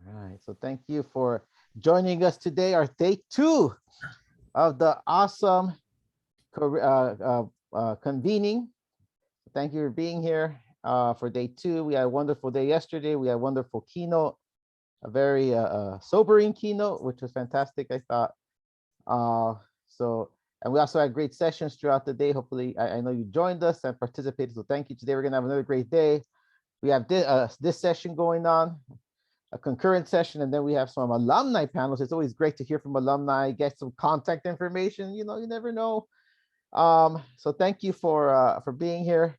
All right. So thank you for joining us today, our day two of the awesome convening. Thank you for being here for day two. We had a wonderful day yesterday. We had a wonderful keynote, a very sobering keynote, which was fantastic, I thought. Uh, so, and we also had great sessions throughout the day. Hopefully, I know you joined us and participated. So thank you. Today, we're going to have another great day. We have this session going on, a concurrent session, and then we have some alumni panels. It's always great to hear from alumni, get some contact information. You know, you never know. So thank you for being here.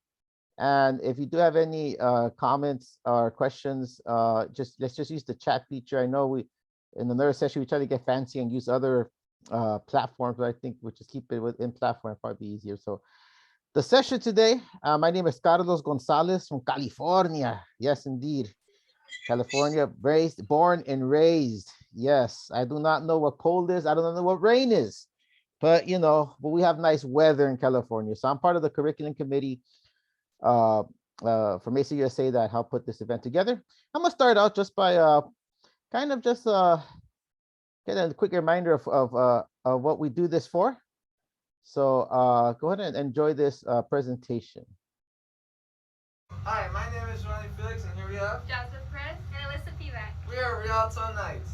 And if you do have any comments or questions, let's just use the chat feature. I know we in another session we try to get fancy and use other platforms, but I think we'll just keep it within platform, probably easier. So the session today, my name is Carlos Gonzalez from California. Yes, indeed. California, raised, born and raised. Yes, I do not know what cold is. I don't know what rain is, but but we have nice weather in California. So I'm part of the curriculum committee uh, for Mesa USA that helped put this event together. I'm gonna start out just by kind of just get a quick reminder of what we do this for. So go ahead and enjoy this presentation. Hi, my name is Ronnie Felix, and here we have Jasmine Press and Alyssa Pivac. we are Rialto Knights.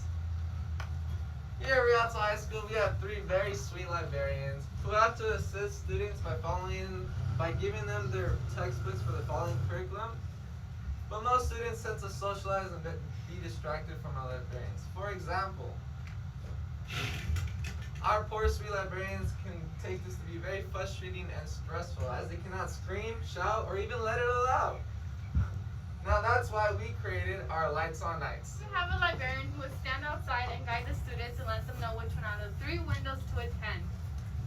Here at Rialto High School, we have three very sweet librarians who have to assist students by giving them their textbooks for the following curriculum. But most students tend to socialize and be distracted from our librarians. For example, our poor sweet librarians can take this to be very frustrating and stressful as they cannot scream, shout, or even let it all out. Now that's why we created our Lights On Nights. We have a librarian who would stand outside and guide the students and let them know which one out of the 3 windows to attend.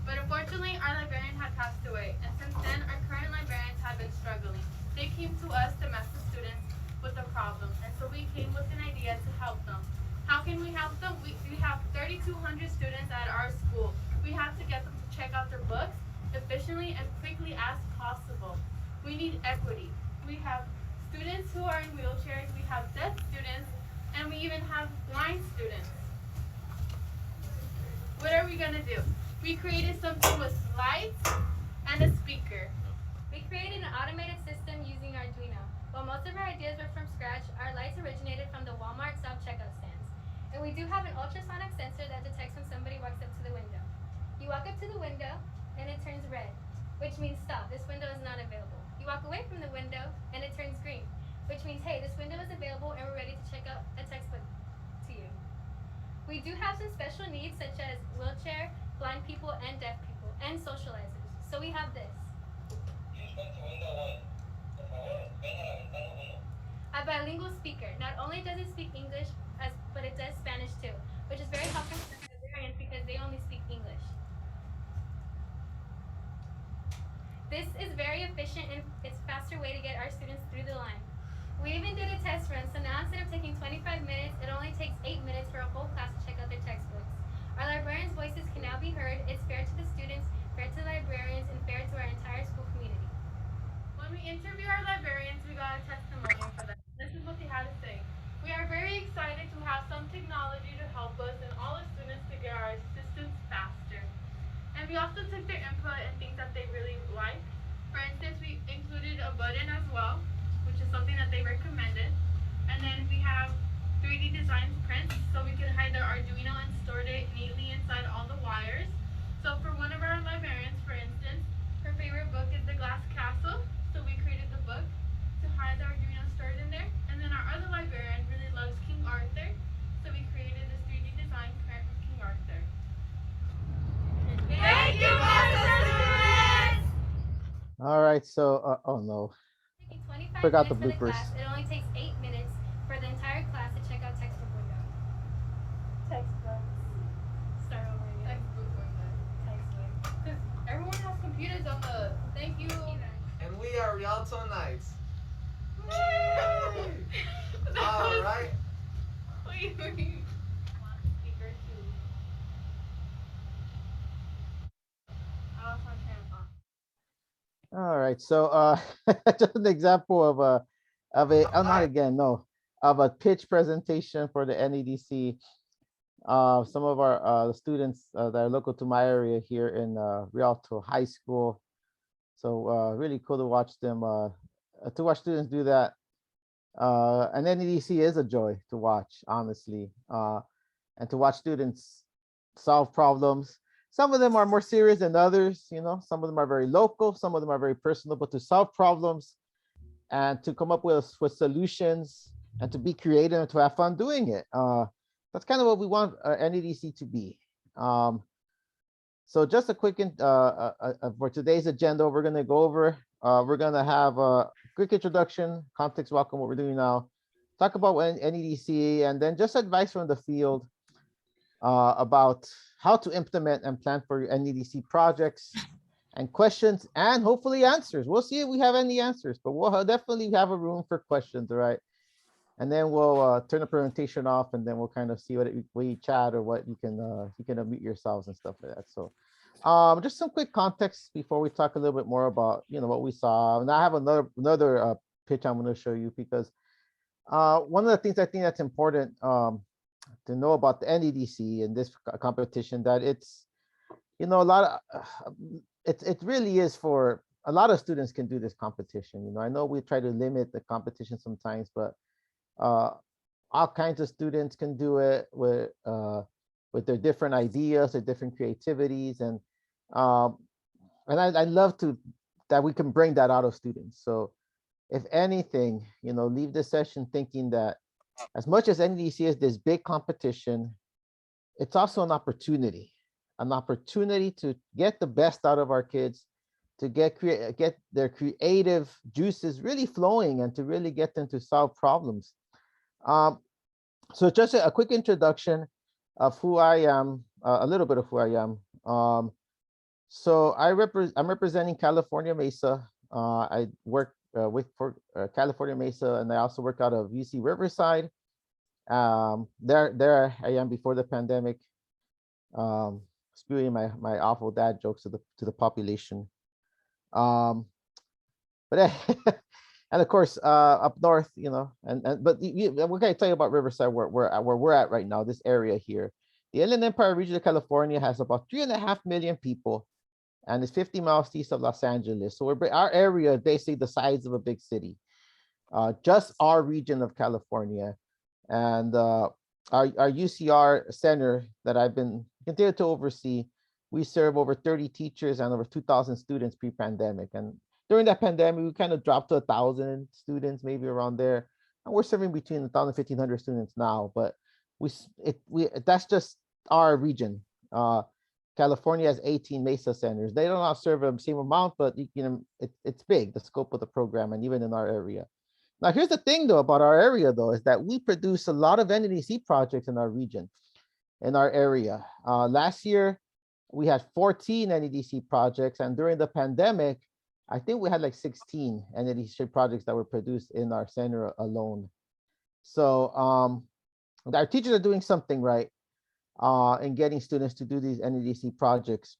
But unfortunately, our librarian had passed away, and since then, our current librarians have been struggling. They came to us to match the students with a problem, and so we came with an idea to help them. How can we help them? We have 3,200 students at our school. We have to get them to check out their books efficiently and quickly as possible. We need equity. We have students who are in wheelchairs, we have deaf students, and we even have blind students. What are we gonna do? We created something with slides and a speaker. We created an automated system using Arduino. While most of our ideas were from scratch, our lights originated from the Walmart self-checkout stands. And we do have an ultrasonic sensor that detects when somebody walks up to the window. You walk up to the window, and it turns red, which means stop, this window is not available. You walk away from the window, and it turns green, which means, hey, this window is available and we're ready to check out a textbook to you. We do have some special needs such as wheelchair, blind people, and deaf people, and socializers. So we have this. A bilingual speaker. Not only does it speak English, but it does Spanish too, which is very helpful for librarians because they only speak English. This is very efficient and it's a faster way to get our students through the line. We even did a test run, so now instead of taking 25 minutes, it only takes 8 minutes for a whole class to check out their textbooks. Our librarians' voices can now be heard. It's fair to the students, fair to the librarians, and fair to our entire school community. When we interview our librarians, we got a testimonial for them. This is what they had to say. We are very excited to have some technology to help us and all the students to get our assistance faster. And we also took their input and things that they really like. For instance, we included a button as well, which is something that they recommended. And then we have 3D design prints, so we could hide their Arduino and stored it neatly inside all the wires. So for one of our librarians, for instance, her favorite book is The Glass Castle, so we created the book to hide the Arduino stored in there. And then our other librarian really loves King Arthur, so we created this 3D design print of King Arthur. Thank you, students! All right. So oh no, Taking 25 forgot the minutes for the bloopers. class, it only takes 8 minutes for the entire class to check out textbook window. Textbooks. Start over again. Textbook window. Textbook. Because everyone has computers on the. Thank you. And we are Rialto Knights. That All was- right. Wait. Speaker two. I lost my train of thought. All right. So just an example of a oh, not again, no. of a pitch presentation for the NEDC. Some of our students that are local to my area here in Rialto High School. So really cool to watch students do that. And NEDC is a joy to watch, honestly, and to watch students solve problems. Some of them are more serious than others, you know, some of them are very local, some of them are very personal, but to solve problems and to come up with solutions and to be creative and to have fun doing it. That's kind of what we want NEDC to be. Um, so just a quick, for today's agenda, we're gonna go over, we're gonna have a quick introduction, context welcome, what we're doing now, talk about NEDC, and then just advice from the field about how to implement and plan for your NEDC projects and questions and hopefully answers. We'll see if we have any answers, but we'll definitely have a room for questions, all right? And then we'll turn the presentation off, and then we'll kind of see what we chat or what you can unmute yourselves and stuff like that. So just some quick context before we talk a little bit more about, you know, what we saw. And I have another pitch I'm going to show you, because one of the things I think that's important to know about the NEDC and this competition, that it's, you know, a lot of it really is for a lot of students can do this competition. You know, I know we try to limit the competition sometimes, but all kinds of students can do it with their different ideas, their different creativities, and I love that we can bring that out of students. So if anything, you know, leave this session thinking that as much as NEDC is this big competition, it's also an opportunity to get the best out of our kids, to get their creative juices really flowing, and to really get them to solve problems. So just a quick introduction of who I am, a little bit of who I am. So I'm representing California Mesa. I work for California Mesa, and I also work out of UC Riverside. There I am before the pandemic, spewing my awful dad jokes to the population. But and of course up north, you know, but what can I tell you about Riverside, where we're at right now, this area here? The Inland Empire region of California has about 3.5 million people, and it's 50 miles east of Los Angeles. So our area is basically the size of a big city, just our region of California. And our UCR center that I've been continued to oversee, we serve over 30 teachers and over 2,000 students pre-pandemic. And during that pandemic, we kind of dropped to 1,000 students, maybe around there. And we're serving between 1,000 and 1,500 students now. But that's just our region. California has 18 Mesa centers. They don't all serve the same amount, but you know, it's big, the scope of the program, and even in our area. Now, here's the thing, though, about our area, though, is that we produce a lot of NEDC projects in our region, in our area. Last year, we had 14 NEDC projects, and during the pandemic, I think we had like 16 NEDC projects that were produced in our center alone. So our teachers are doing something right in getting students to do these NEDC projects.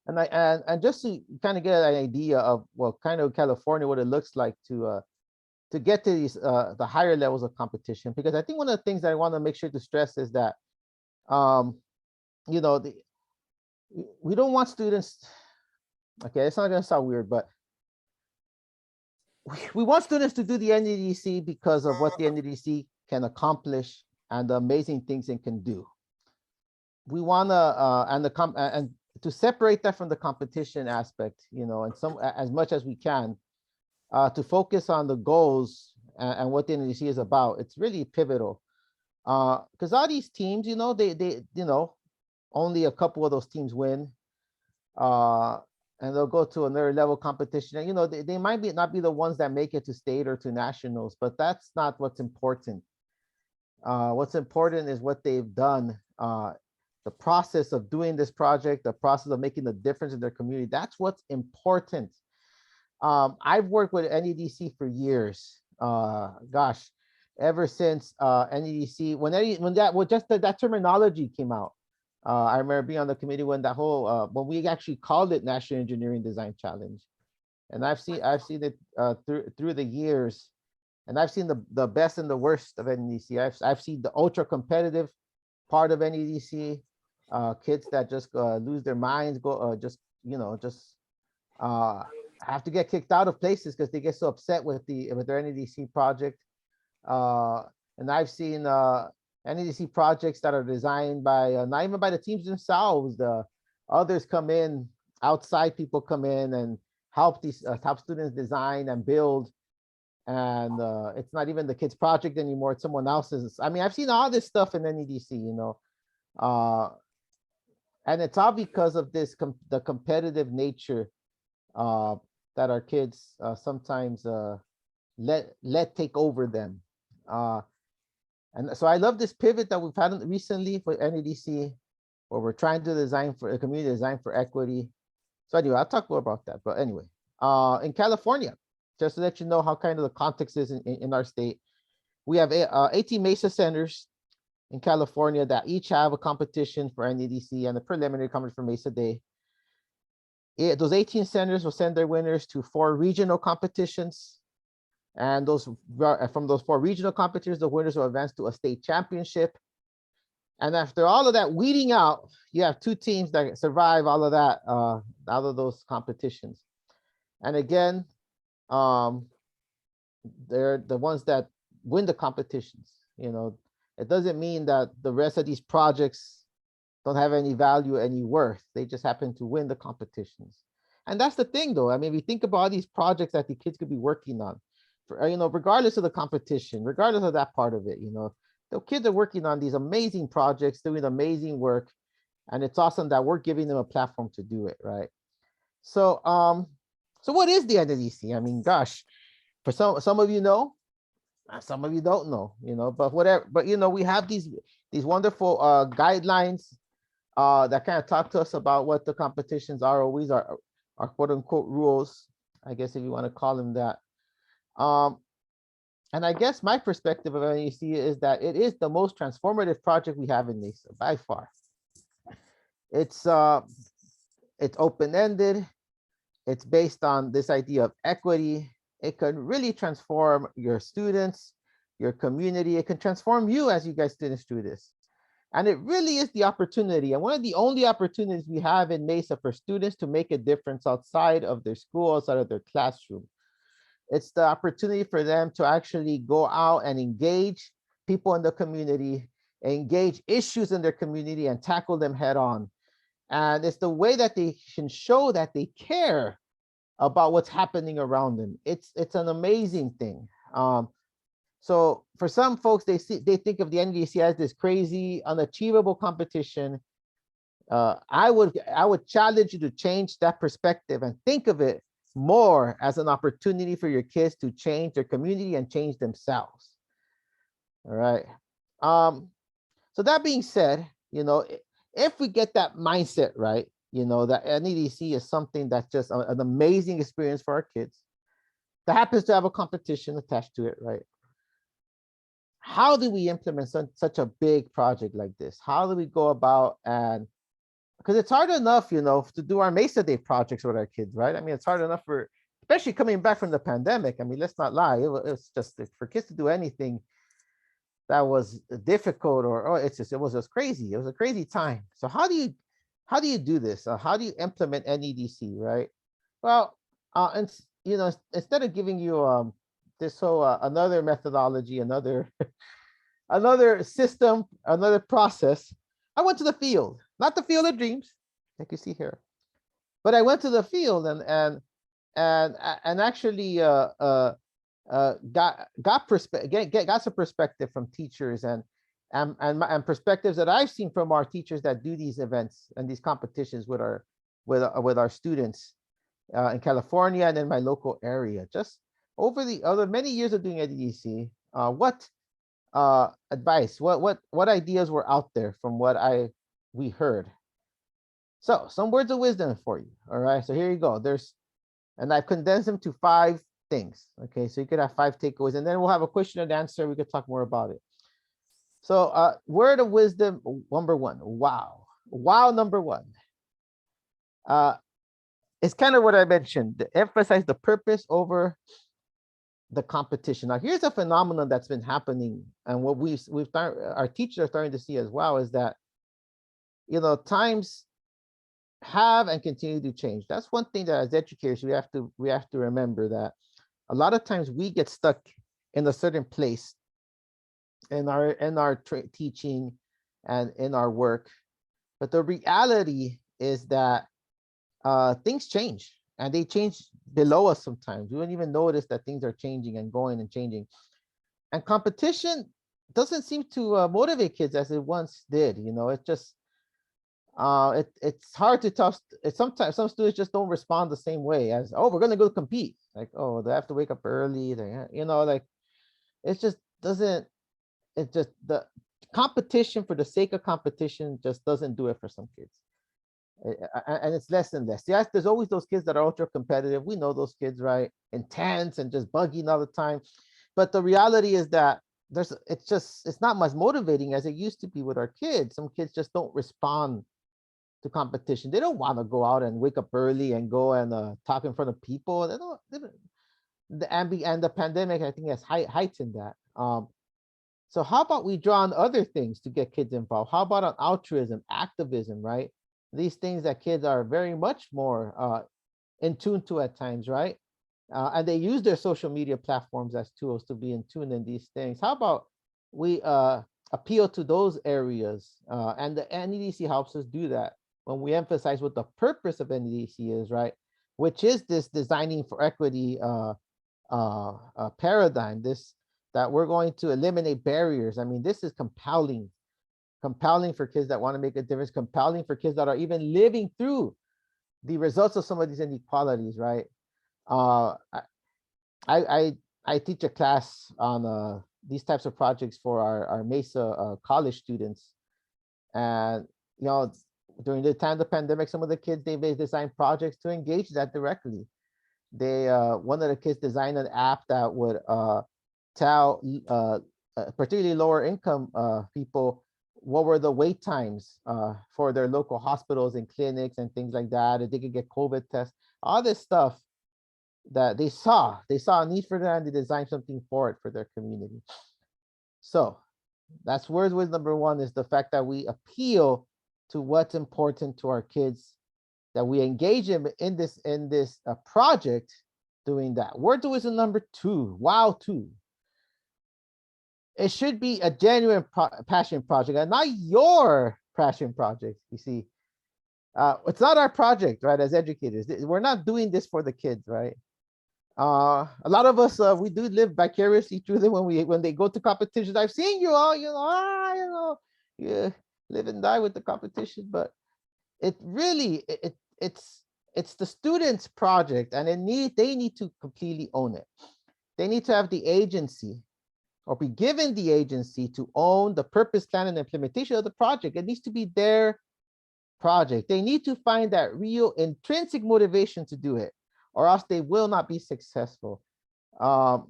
And just to kind of get an idea of, well, kind of California, what it looks like to get to these the higher levels of competition, because I think one of the things that I want to make sure to stress is that you know, we don't want students, okay, it's not going to sound weird, but we want students to do the NEDC because of what the NEDC can accomplish and the amazing things it can do. We want to and to separate that from the competition aspect, you know, and as much as we can, to focus on the goals and what the NEDC is about. It's really pivotal, because all these teams, you know, they you know, only a couple of those teams win, and they'll go to another level competition. And you know, they might not be the ones that make it to state or to nationals, but that's not what's important. What's important is what they've done, the process of doing this project, the process of making a difference in their community. That's what's important. I've worked with NEDC for years. Gosh, ever since NEDC, when that terminology came out. I remember being on the committee when that whole when we actually called it National Engineering Design Challenge, and I've seen it through the years, And I've seen the best and the worst of NEDC. I've seen the ultra competitive part of NEDC, kids that just lose their minds, go just just uh, have to get kicked out of places because they get so upset with their NEDC project. Uh, and I've seen NEDC projects that are designed by not even by the teams themselves. The others come in, outside people come in and help these top students design and build. And it's not even the kids' project anymore; it's someone else's. I mean, I've seen all this stuff in NEDC, uh, and it's all because of the competitive nature uh, that our kids sometimes let take over them. Uh, and so I love this pivot that we've had recently for NEDC, where we're trying to design for a community design for equity. So anyway, I'll talk more about that. But anyway, in California, just to let you know how kind of the context is in our state, we have 18 Mesa centers in California that each have a competition for NEDC and a preliminary competition for Mesa Day. Those 18 centers will send their winners to 4 regional competitions. And from those 4 regional competitions, the winners will advance to a state championship. And after all of that weeding out, you have 2 teams that survive all of that out of those competitions. And again, they're the ones that win the competitions. It doesn't mean that the rest of these projects don't have any value, any worth. They just happen to win the competitions. And that's the thing, though. I mean, we think about all these projects that the kids could be working on, regardless of the competition, regardless of that part of it. The kids are working on these amazing projects, doing amazing work, and it's awesome that we're giving them a platform to do it, right? So, so what is the NEDC? I mean, gosh, for some of you know, some of you don't know, but whatever. But we have these wonderful guidelines that kind of talk to us about what the competitions are, always our quote unquote rules, I guess, if you want to call them that. And I guess my perspective of NEC is that it is the most transformative project we have in Mesa by far. It's open-ended. It's based on this idea of equity. It can really transform your students, your community. It can transform you as you guys students do this. And it really is the opportunity, and one of the only opportunities we have in Mesa for students to make a difference outside of their school, outside of their classroom. It's the opportunity for them to actually go out and engage people in the community, engage issues in their community, and tackle them head on. And it's the way that they can show that they care about what's happening around them. It's an amazing thing. So for some folks, they think of the NEDC as this crazy, unachievable competition. I would challenge you to change that perspective and think of it more as an opportunity for your kids to change their community and change themselves. All right. So that being said, if we get that mindset right, that NEDC is something that's just an amazing experience for our kids that happens to have a competition attached to it, right? How do we implement such a big project like this? How do we go about, and because it's hard enough, to do our Mesa Day projects with our kids, right? I mean, it's hard enough especially coming back from the pandemic. I mean, let's not lie. It was just for kids to do anything that was difficult it was just crazy. It was a crazy time. So how do you do this? How do you implement NEDC, right? Well, and instead of giving you this whole another methodology, another another system, another process, I went to the field, not the field of dreams, like you see here, but I went to the field and actually got some perspective from teachers and perspectives that I've seen from our teachers that do these events and these competitions with our students in California and in my local area. Just over the other many years of doing NEDC, what advice, what ideas were out there from what we heard? So some words of wisdom for you. All right, so here you go. And I've condensed them to 5 things. Okay, so you could have 5 takeaways, and then we'll have a question and answer. We could talk more about it. So word of wisdom number 1. Wow number 1. It's kind of what I mentioned. Emphasize the purpose over the competition. Now, here's a phenomenon that's been happening, and what our teachers are starting to see as well is that, times have and continue to change. That's one thing that as educators we have to remember, that a lot of times we get stuck in a certain place in our teaching and in our work, but the reality is that things change, and they change below us sometimes. We don't even notice that things are changing and going and changing. And competition doesn't seem to motivate kids as it once did. It just it's hard to tell. It's sometimes some students just don't respond the same way as, oh, we're gonna go compete. Like, oh, they have to wake up early. Like it just doesn't. It just the competition for the sake of competition just doesn't do it for some kids. And it's less and less. Yes, there's always those kids that are ultra competitive. We know those kids, right? Intense and just bugging all the time. But the reality is that it's not much motivating as it used to be with our kids. Some kids just don't respond to competition. They don't want to go out and wake up early and go and talk in front of people. They don't and the pandemic, I think, has heightened that. So how about we draw on other things to get kids involved? How about on altruism, activism, right? These things that kids are very much more in tune to at times, right? And they use their social media platforms as tools to be in tune in these things. How about we appeal to those areas? And the NEDC helps us do that when we emphasize what the purpose of NEDC is, right? Which is this designing for equity paradigm, this that we're going to eliminate barriers. I mean, this is compelling for kids that want to make a difference, compelling for kids that are even living through the results of some of these inequalities, right? I I teach a class on these types of projects for our Mesa college students, and during the time of the pandemic, some of the kids they designed projects to engage that directly. They one of the kids designed an app that would tell particularly lower income people what were the wait times for their local hospitals and clinics and things like that, if they could get COVID tests, all this stuff that they saw a need for that, and they designed something for it for their community. So that's word with number one, is the fact that we appeal to what's important to our kids, that we engage them in this project doing that. Word wisdom number two, wow, two. It should be a genuine passion project and not your passion project. You see, it's not our project, right? As educators, we're not doing this for the kids, right? A lot of us, we do live vicariously through them when they go to competitions. I've seen you all, yeah, live and die with the competition, but it really, it's the students' project, and they need to completely own it. They need to have the agency, or be given the agency, to own the purpose, plan, and implementation of the project. It needs to be their project. They need to find that real intrinsic motivation to do it, or else they will not be successful. And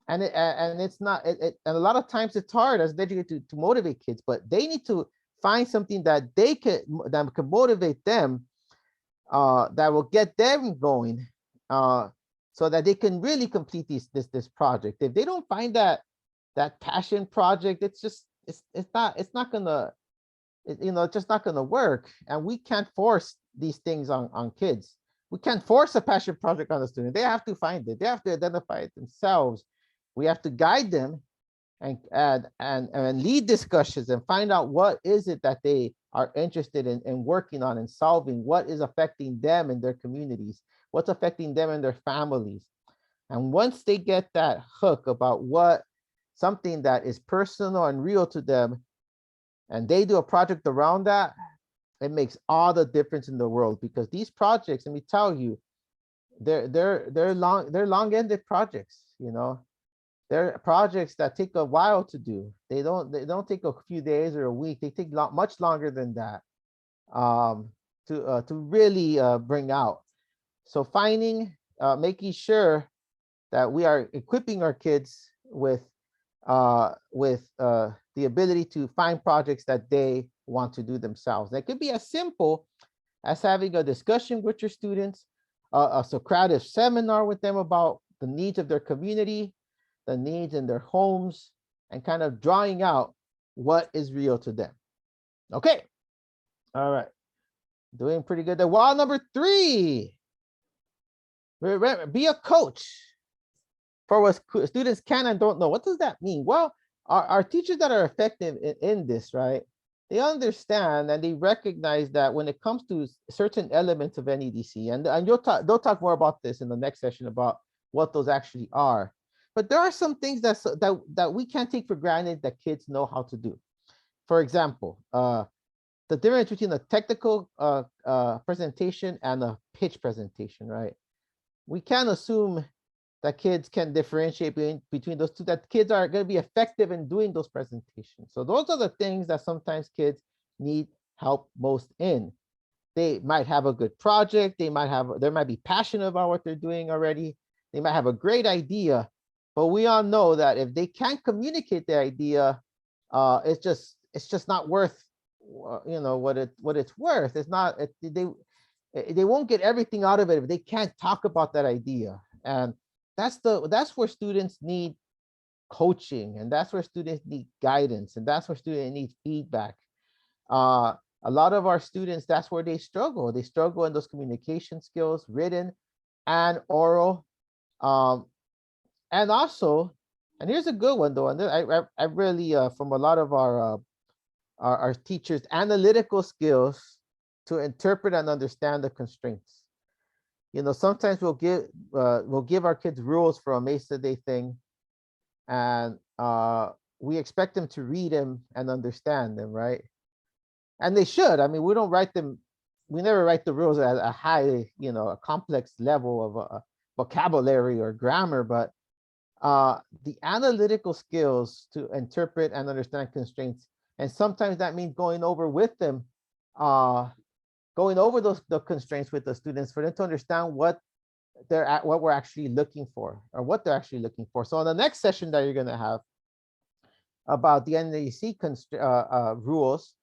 it's not. And a lot of times it's hard as an educator to motivate kids, but they need to find something that can motivate them, that will get them going, so that they can really complete this project. If they don't find that passion project, it's not gonna, it's just not gonna work. And we can't force these things on kids. We can't force a passion project on the student. They have to find it. They have to identify it themselves. We have to guide them and lead discussions and find out what is it that they are interested in working on and solving, what is affecting them in their communities, what's affecting them and their families. And once they get that hook about something that is personal and real to them, and they do a project around that, it makes all the difference in the world. Because these projects, let me tell you, they're long-ended projects. They're projects that take a while to do. They don't take a few days or a week. They take much longer than that, to really bring out. So making sure that we are equipping our kids with the ability to find projects that they want to do themselves. That could be as simple as having a discussion with your students, a Socratic seminar with them about the needs of their community, the needs in their homes, and kind of drawing out what is real to them. Okay. All right. Doing pretty good there. Wall number 3. Be a coach for what students can and don't know. What does that mean? Well, our teachers that are effective in this, right? They understand and they recognize that when it comes to certain elements of NEDC, and they'll talk more about this in the next session about what those actually are. But there are some things that we can't take for granted that kids know how to do. For example, the difference between a technical presentation and a pitch presentation, right? We can't assume that kids can differentiate between those two, that kids are going to be effective in doing those presentations. So those are the things that sometimes kids need help most in. They might have a good project. They might be passionate about what they're doing already. They might have a great idea, but we all know that if they can't communicate the idea, it's just not worth, what it's worth. It's not, they won't get everything out of it if they can't talk about that idea. And that's where students need coaching, and that's where students need guidance, and that's where students need feedback. A lot of our students, that's where they struggle. They struggle in those communication skills, written and oral. And also, and here's a good one though, and I really from a lot of our teachers, analytical skills to interpret and understand the constraints. Sometimes we'll give our kids rules for a Mesa Day thing, and we expect them to read them and understand them, right? And they should. I mean, we don't write them. We never write the rules at a high, a complex level of vocabulary or grammar, but the analytical skills to interpret and understand constraints, and sometimes that means going over with them, going over the constraints with the students for them to understand what we're actually looking for, or what they're actually looking for. So in the next session that you're going to have about the NEDC rules,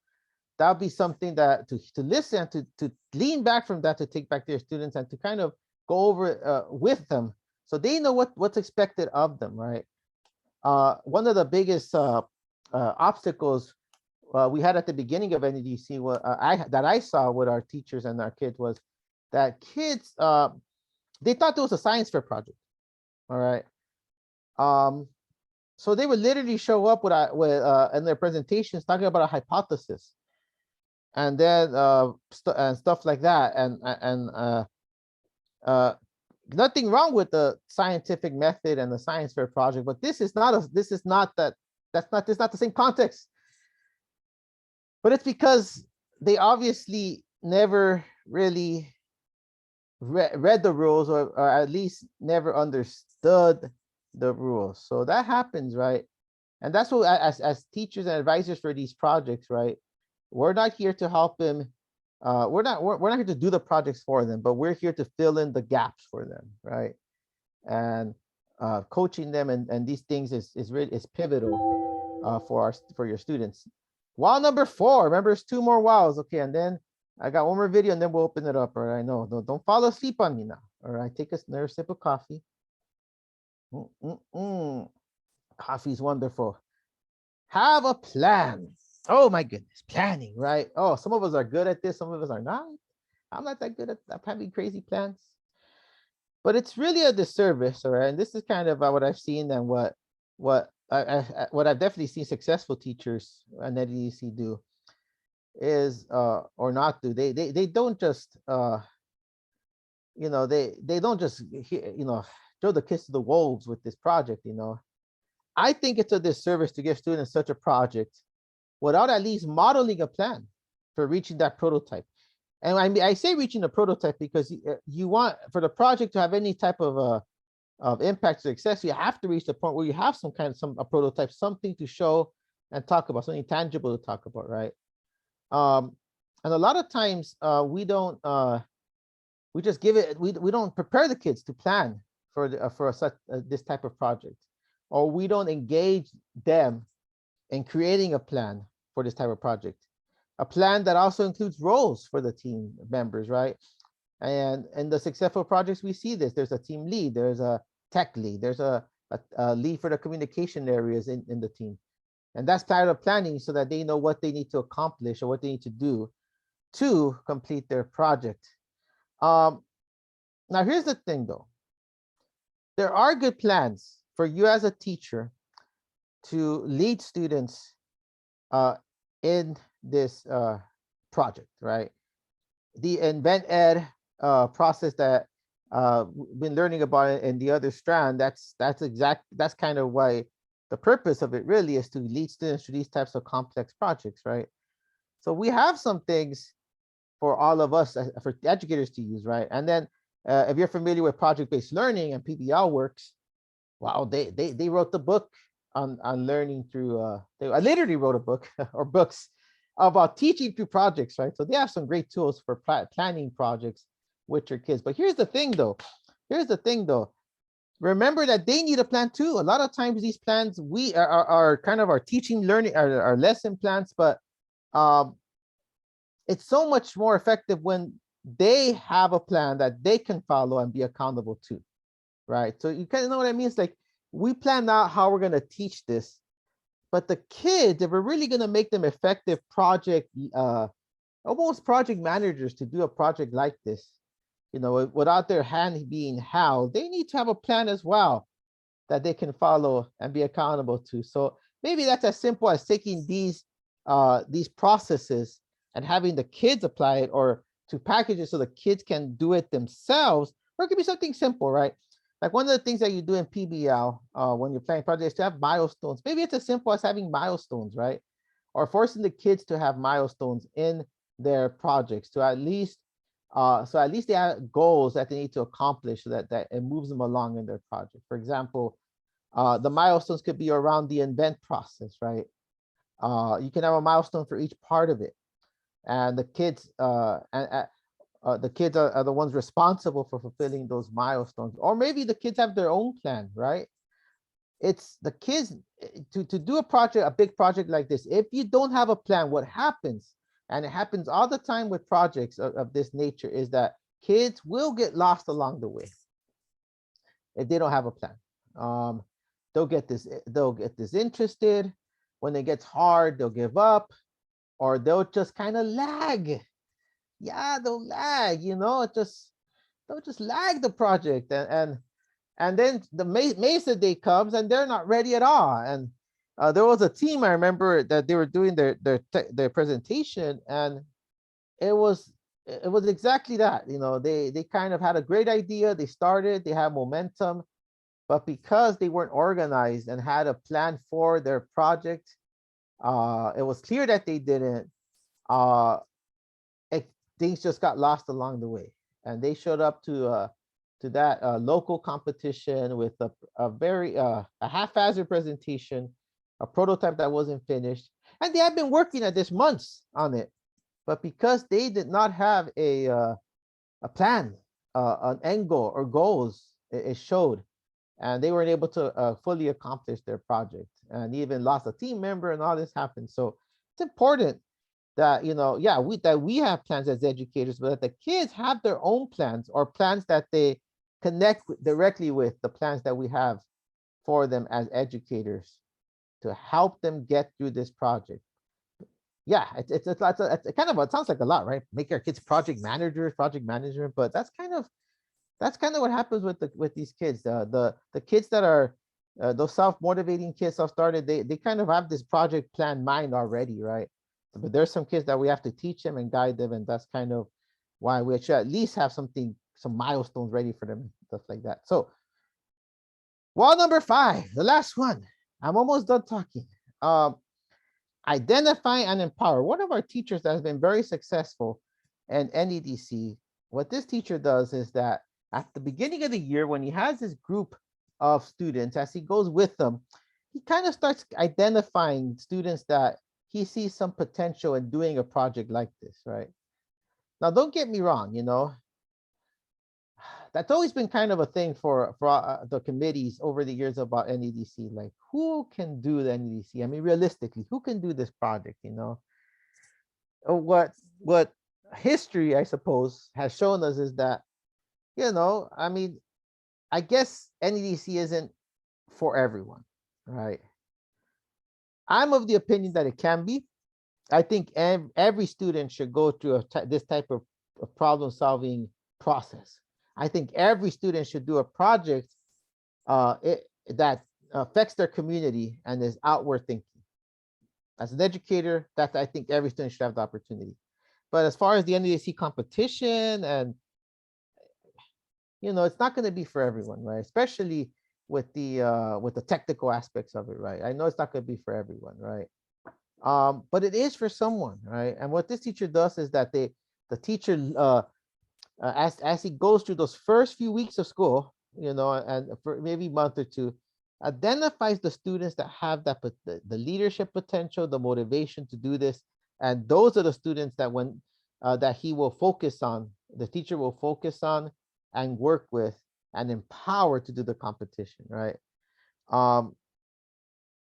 that'll be something that to listen to lean back from that, to take back to your students and to kind of go over with them so they know what's expected of them, right? One of the biggest obstacles we had at the beginning of NEDC, that I saw with our teachers and our kids, was that kids, they thought it was a science fair project. All right. So they would literally show up with in their presentations talking about a hypothesis, and then and stuff like that, and nothing wrong with the scientific method and the science fair project, but this is not the same context. But it's because they obviously never really read the rules, or at least never understood the rules. So that happens, right? And that's what, as teachers and advisors for these projects, right? We're not here to help them. We're not here to do the projects for them, but we're here to fill in the gaps for them, right? And coaching them and these things is really pivotal for your students. Wall number 4. Remember, it's 2 more walls. Okay, and then I got one more video, and then we'll open it up. All right, no, don't fall asleep on me now. All right, take another sip of coffee. Coffee is wonderful. Have a plan. Oh my goodness, planning, right? Oh, some of us are good at this, some of us are not. I'm not that good at having crazy plans, but it's really a disservice. All right, and this is kind of what I've seen, and what I've definitely seen successful teachers and NEDC do is or not do. They don't just they don't just throw the kiss to the wolves with this project. I think it's a disservice to give students such a project without at least modeling a plan for reaching that prototype. And I say reaching a prototype because you want, for the project to have any type of impact to success, you have to reach the point where you have a prototype, something to show and talk about, something tangible to talk about, right? And a lot of times we don't we just give it, we don't prepare the kids to plan for this type of project, or we don't engage them in creating a plan for this type of project, a plan that also includes roles for the team members, right? And in the successful projects, we see this. There's a team lead, there's a tech lead, there's a a lead for the communication areas in the team. And that's part of planning so that they know what they need to accomplish or what they need to do to complete their project. Um, Now, here's the thing though. There are good plans for you as a teacher to lead students uh, in this project, right? The Invent Ed process that we've been learning about in the other strand, that's kind of why the purpose of it really is to lead students to these types of complex projects, right? So we have some things for all of us, for educators to use, right? And then if you're familiar with project-based learning and PBL works, wow, they wrote the book on learning through. I literally wrote a book or books about teaching through projects, right? So they have some great tools for planning projects with your kids. But here's the thing, though. Here's the thing, though. Remember that they need a plan too. A lot of times these plans we are kind of our teaching, learning, our lesson plans, but um, it's so much more effective when they have a plan that they can follow and be accountable to, right? So you kind of know what I mean? It's like we plan out how we're going to teach this, but the kids, if we're really going to make them effective project, almost project managers to do a project like this, you know, without their hand being held, they need to have a plan as well that they can follow and be accountable to. So maybe that's as simple as taking these processes and having the kids apply it, or to package it so the kids can do it themselves, or it could be something simple, right? Like one of the things that you do in PBL when you're planning projects is to have milestones. Maybe it's as simple as having milestones, right? Or forcing the kids to have milestones in their projects to at least so at least they have goals that they need to accomplish so that it moves them along in their project. For example, the milestones could be around the invent process, right? You can have a milestone for each part of it, and the kids are the ones responsible for fulfilling those milestones. Or maybe the kids have their own plan, right? It's the kids to do a project, a big project like this. If you don't have a plan, what happens, and it happens all the time with projects of this nature, is that kids will get lost along the way if they don't have a plan. Um, they'll get disinterested. When it gets hard, they'll give up, or they'll just kind of lag. Yeah, they'll lag, you know, they'll just lag the project, and then the Mesa day comes and they're not ready at all. And there was a team, I remember, that they were doing their presentation, and it was it was exactly that. You know, they kind of had a great idea, they started, they had momentum, but because they weren't organized and had a plan for their project, it was clear that they didn't. Uh, it, Things just got lost along the way, and they showed up to that local competition with a very a haphazard presentation, a prototype that wasn't finished, and they had been working at this months on it, but because they did not have a plan, an end goal or goals, it showed, and they weren't able to fully accomplish their project, and even lost a team member, and all this happened. So it's important that, you know, yeah, we have plans as educators, but that the kids have their own plans, or plans that they connect directly with the plans that we have for them as educators to help them get through this project. Yeah, it's kind of, it sounds like a lot, right? Make our kids project managers, project management, but that's kind of what happens with these kids. The kids that are those self-motivating kids, self-started, they kind of have this project plan mind already, right? But there's some kids that we have to teach them and guide them, and that's kind of why we should at least have some milestones ready for them, stuff like that. So wall number 5, the last one. I'm almost done talking. Identify and empower. One of our teachers that has been very successful in NEDC, what this teacher does is that at the beginning of the year, when he has this group of students, as he goes with them, he kind of starts identifying students that he sees some potential in doing a project like this, right? Now, don't get me wrong, you know, that's always been kind of a thing for the committees over the years about NEDC. Like, who can do the NEDC? I mean, realistically, who can do this project? You know, what history, I suppose, has shown us is that, you know, I mean, I guess NEDC isn't for everyone, right? I'm of the opinion that it can be. I think every student should go through this type of problem solving process. I think every student should do a project that affects their community and is outward thinking. As an educator, that I think every student should have the opportunity. But as far as the NEDC competition, and it's not going to be for everyone, right? Especially with the technical aspects of it, right? I know it's not going to be for everyone, right? But it is for someone, right? And what this teacher does is that the teacher as he goes through those first few weeks of school, and for maybe a month or two, identifies the students that have the leadership potential, the motivation to do this, and those are the students that when that he will focus on, the teacher will focus on and work with and empower to do the competition, right? Um,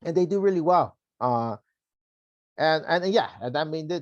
and they do really well. And yeah, and I mean this